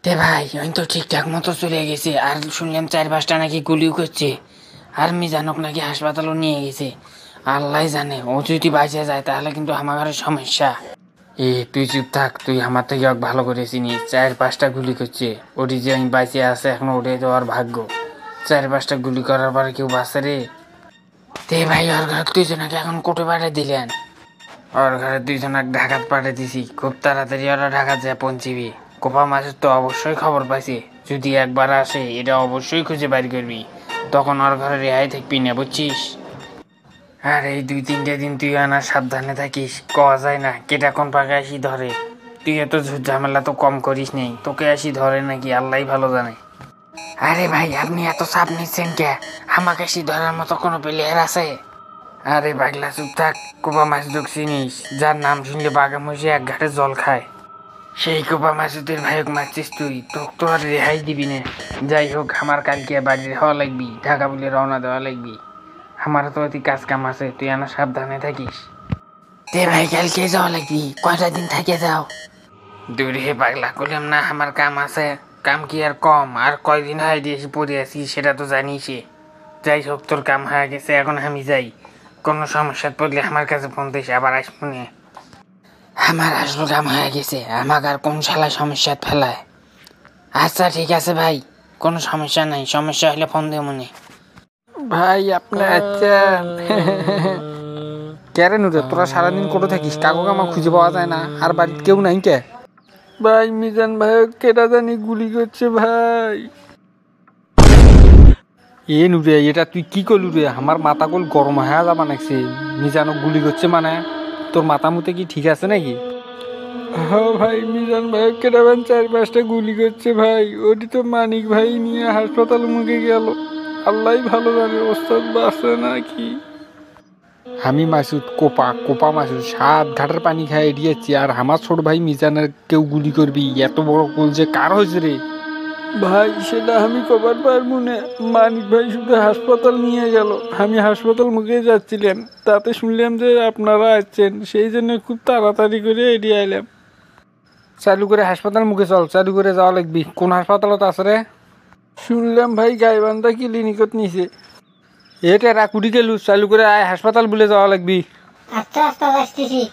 তে ভাই আমি তো ঠিকঠাক মতো চলে গেছে, আর শুনলাম 4-5টা নাকি গুলিও করছে, আর মিজানক নাকি হাসপাতালও নিয়ে গেছে। আল্লাহ জানে, ও যদি বাঁচে যায় তাহলে কিন্তু আমার ঘরে সমস্যা। তুই চুপ থাক, তুই আমার থেকে ভালো করে চিনিস। 4-5টা গুলি করছে, ওটি যে আমি বাঁচিয়ে আছে এখন ওটাই তো আর ভাগ্য। 4-5টা গুলি করার পরে কেউ বাঁচে রে? তে ভাই ওর ঘরে 2জনাকে এখন কোর্টে পাঠিয়ে দিলেন। ওর ঘরে 2জনাকে ঢাকাত পাঠিয়ে দিছি, খুব তাড়াতাড়ি ওরা ঢাকা যায় পৌঁছিবি। কোপা মাছের তো অবশ্যই খবর পাইছি, যদি একবার আসে এটা অবশ্যই খুঁজে বাইর করবি, তখন ওর ঘরে রেহাই থাকবি না, বুঝছিস? আর এই 2-3টে দিন তুই আনা সাবধানে থাকিস, কওয়া যায় না কেটা কোন পাকে আসি ধরে। তুই এত ঝামেলা তো কম করিস নেই, তোকে আসি ধরে নাকি আল্লাহ ভালো জানে। আরে ভাই আপনি এত চাপ নিচ্ছেন কে? আমাকে আসি ধরার মতো কোনো প্লেয়ার আছে? আরে পাগলা চুপ থাক। কোপা মাসুদ চিনিস, যার নাম শুনলে বাঘা মহিষে এক ঘাটে জল খায়? সেই কোপা মাসুদের ভাইক মারছিস তুই, তোকে তো আর রেহাই দিবি না। যাই হোক, আমার কালকে বাড়ির হওয়া লাগবি, ঢাকা বলে রওনা দেওয়া লাগবি। আমার তো অতি কাজ কাম আছে, তুই আনা সাবধানে থাকিস। তে ভাই কালকে যাওয়া লাগবি, কয়টা দিন থাকে যাও? দূরে পাগলা করলাম না, আমার কাম আছে। কাম কি আর কম? আর কয়দিন হয় দিয়ে পড়ে আছি সেটা তো জানিসই। যাই হোক, তোর কাম হয়ে গেছে, এখন আমি যাই। কোনো সমস্যা পড়লে আমার কাছে ফোন দিস, আবার আসবো না। আমার আসলো কাম হয়ে গেছে, আমাকে আর কোন শালায় সমস্যা ফেলায়? আচ্ছা ঠিক আছে ভাই, কোনো সমস্যা নাই, সমস্যা হলে ফোন দেব মনে। ভাই আপনি আচ্ছা কেরে নুরে, তোরা সারাদিন কোটো থাকিস, কাকু কামা খুঁজে পাওয়া যায় না, আর বাড়িতে কেউ নাই কে? ভাই মিজান ভাই কেটা জানি গুলি করছে ভাই। নুরে, এটা তুই কি করলু রে? আমার মাথা কল গরম হয়ে যাবা নাকছে। মিজানো গুলি করছে মানে তোর মাথা মুতে কি ঠিক আছে নাকি? হ্যাঁ ভাই, মিজান ভাই কেটা 4-5টা গুলি করছে ভাই। ওটি তো মানিক ভাই নিয়ে হাসপাতাল মুখে গেল, আল্লাহ ভালো জানে ওস্তাদ বাঁচে নাকি। আমি মাসুদ, কোপা মাসুদ 7 ঘাটের পানি খাই এড়িয়েছি, আর আমার ছোট ভাই মিজানের কেউ গুলি করবি? এত বড় কোল যে কার হয়েছে রে? ভাই সেটা আমি কবার পারবো না, মানিক ভাই শুধু হাসপাতাল নিয়ে গেল, আমি হাসপাতাল মুখে যাচ্ছিলাম, তাতে শুনলাম যে আপনারা আসছেন, সেই জন্য খুব তাড়াতাড়ি করে এড়িয়ে আইলাম। চালু করে হাসপাতাল মুখে চল, চালু করে যাওয়া লাগবি। কোন হাসপাতালত আছে রে? শুনলাম ভাই গাইবান্ধা ক্লিনিকত নিছে। এটা রাকুটি গেলু, চালু করে আয়, হাসপাতাল বলে যাওয়া লাগবি। আচ্ছা আচ্ছা আসতেছি।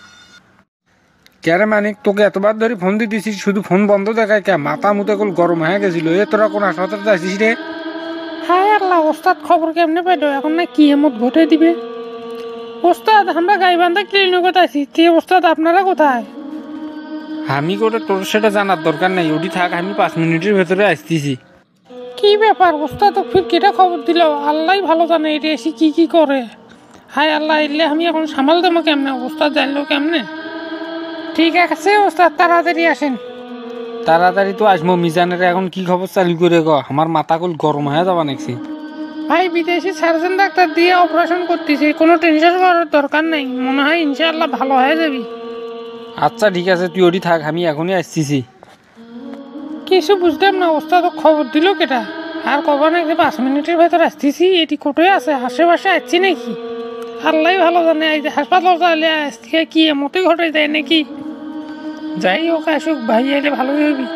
কেরে মানিক, তোকে এতবার ধরে ফোন দিতেছি, শুধু ফোন বন্ধ দেখায় কে? মাথা মুতে কল গরম হয়ে গেছিল। তোরা কোন হাসপাতালে আসিস রে? হায় আল্লাহ, ওস্তাদ খবর কেমনে পাইলো? এখন না কি এমত ঘটে দিবে? ওস্তাদ আমরা গাইবান্ধা ক্লিনিকত আছি, তে ওস্তাদ আপনারা কোথায়? আমি করে তোর সেটা জানার দরকার নাই, ওটি থাক, আমি 5 মিনিটের ভেতরে আসতেছি। কি ব্যাপার ওস্তাদ, ফির কেটা খবর দিল? আল্লাহ ভালো জানে এটা এসে কি করে। হায় আল্লাহ, এলে আমি এখন সামাল দেবো কেমনে? ওস্তাদ জানলো কেমনে? ঠিক আছে ওস্তাদ, তাড়াতাড়ি আসেন। তাড়াতাড়ি তো আসবো। মিজানের এখন কি খবর চালু করে গ, আমার মাথা কল গরম হয়ে যাবা নাকছি। ভাই বিদেশি সার্জন ডাক্তার দিয়ে অপারেশন করতেছে, কোনো টেনশন করার দরকার নেই, মনে হয় ইনশাআল্লাহ ভালো হয়ে যাবি। আচ্ছা ঠিক আছে, তুই ওটি থাক, আমি এখনই আসতেছি। কিছু বুঝলাম না ওস্তাদ, খবর দিল কেটা? আর কবার নাকি 5 মিনিটের ভেতর আসতেছি, এটি কোটোই আছে, আশেপাশে আসছি নাকি? আল্লাহ ভালো জানে, এই যে হাসপাতাল চাইলে আজকে কি এমতই ঘটে যায় নাকি। যাই হোক আসুক, ভাই এলে ভালো হবি।